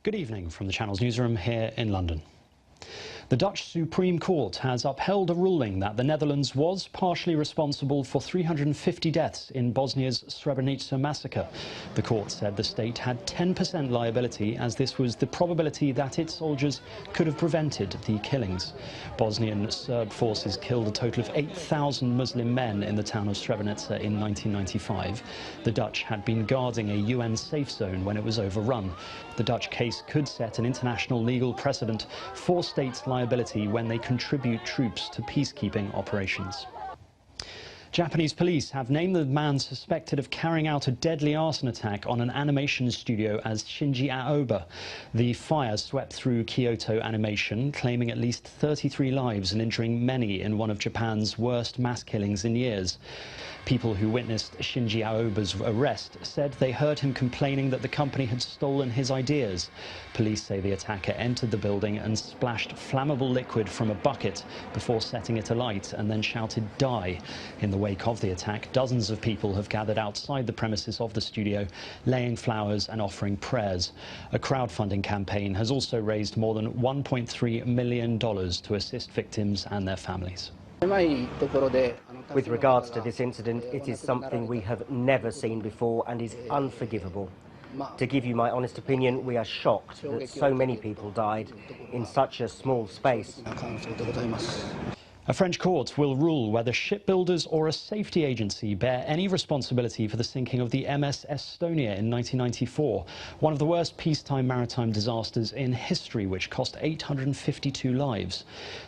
Good evening from the Channel's newsroom here in London. The Dutch Supreme Court has upheld a ruling that the Netherlands was partially responsible for 350 deaths in Bosnia's Srebrenica massacre. The court said the state had 10% liability, as this was the probability that its soldiers could have prevented the killings. Bosnian Serb forces killed a total of 8,000 Muslim men in the town of Srebrenica in 1995. The Dutch had been guarding a UN safe zone when it was overrun. The Dutch case could set an international legal precedent for states' liability when they contribute troops to peacekeeping operations. Japanese police have named the man suspected of carrying out a deadly arson attack on an animation studio as Shinji Aoba. The fire swept through Kyoto Animation, claiming at least 33 lives and injuring many in one of Japan's worst mass killings in years. People who witnessed Shinji Aoba's arrest said they heard him complaining that the company had stolen his ideas. Police say the attacker entered the building and splashed flammable liquid from a bucket before setting it alight and then shouted "Die." In the wake of the attack, dozens of people have gathered outside the premises of the studio, laying flowers and offering prayers. A crowdfunding campaign has also raised more than $1.3 million to assist victims and their families. With regards to this incident, it is something we have never seen before and is unforgivable. To give you my honest opinion, we are shocked that so many people died in such a small space. A French court will rule whether shipbuilders or a safety agency bear any responsibility for the sinking of the MS Estonia in 1994, one of the worst peacetime maritime disasters in history, which cost 852 lives.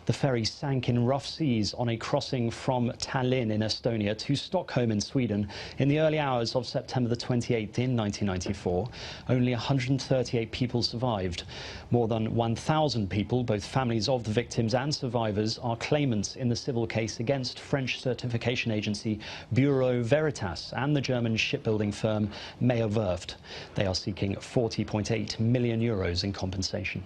The ferry sank in rough seas on a crossing from Tallinn in Estonia to Stockholm in Sweden in the early hours of September the 28th in 1994. Only 138 people survived. More than 1,000 people, both families of the victims and survivors, are claimants in the civil case against French certification agency Bureau Veritas and the German shipbuilding firm Meyer Werft. They are seeking 40.8 million euros in compensation.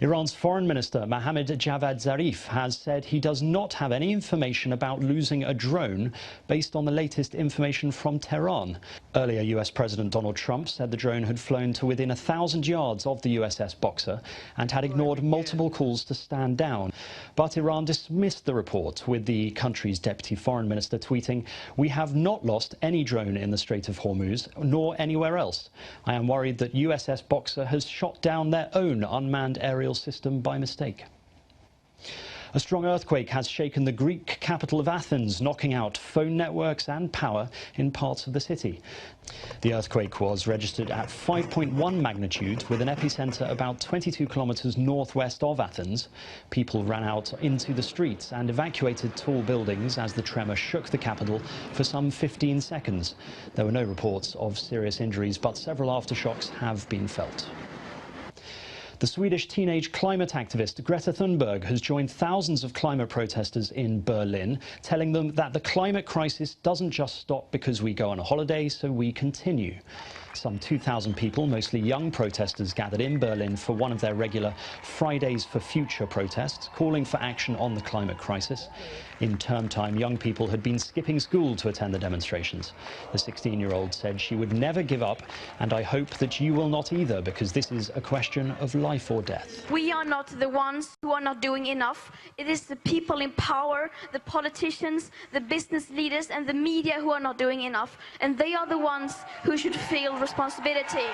Iran's Foreign Minister Mohammad Javad Zarif has said he does not have any information about losing a drone based on the latest information from Tehran. Earlier, US President Donald Trump said the drone had flown to within 1,000 yards of the USS Boxer and had ignored multiple calls to stand down. But Iran dismissed the report, with the country's deputy foreign minister tweeting, "We have not lost any drone in the Strait of Hormuz, nor anywhere else. I am worried that USS Boxer has shot down their own unmanned aerial system by mistake." A strong earthquake has shaken the Greek capital of Athens, knocking out phone networks and power in parts of the city. The earthquake was registered at 5.1 magnitude, with an epicenter about 22 kilometers northwest of Athens. People ran out into the streets and evacuated tall buildings as the tremor shook the capital for some 15 seconds. There were no reports of serious injuries, but several aftershocks have been felt. The Swedish teenage climate activist Greta Thunberg has joined thousands of climate protesters in Berlin, telling them that the climate crisis doesn't just stop because we go on a holiday, so we continue. Some 2,000 people, mostly young protesters, gathered in Berlin for one of their regular Fridays for Future protests, calling for action on the climate crisis. In term time, young people had been skipping school to attend the demonstrations. The 16-year-old said she would never give up, and I hope that you will not either, because this is a question of life or death. We are not the ones who are not doing enough. It is the people in power, the politicians, the business leaders and the media who are not doing enough. And they are the ones who should feel responsibility.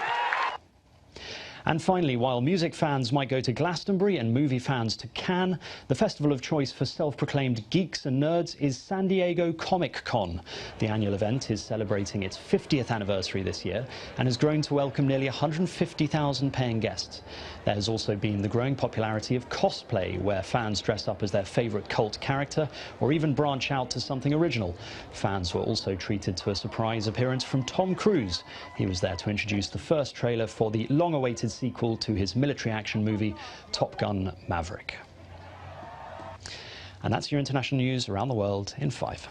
And finally, while music fans might go to Glastonbury and movie fans to Cannes, the festival of choice for self-proclaimed geeks and nerds is San Diego ComicCon. The annual event is celebrating its 50th anniversary this year and has grown to welcome nearly 150,000 paying guests. There has also been the growing popularity of cosplay, where fans dress up as their favorite cult character or even branch out to something original. Fans were also treated to a surprise appearance from Tom Cruise. He was there to introduce the first trailer for the long-awaited sequel to his military action movie, Top Gun: Maverick. And that's your international news around the world in 5.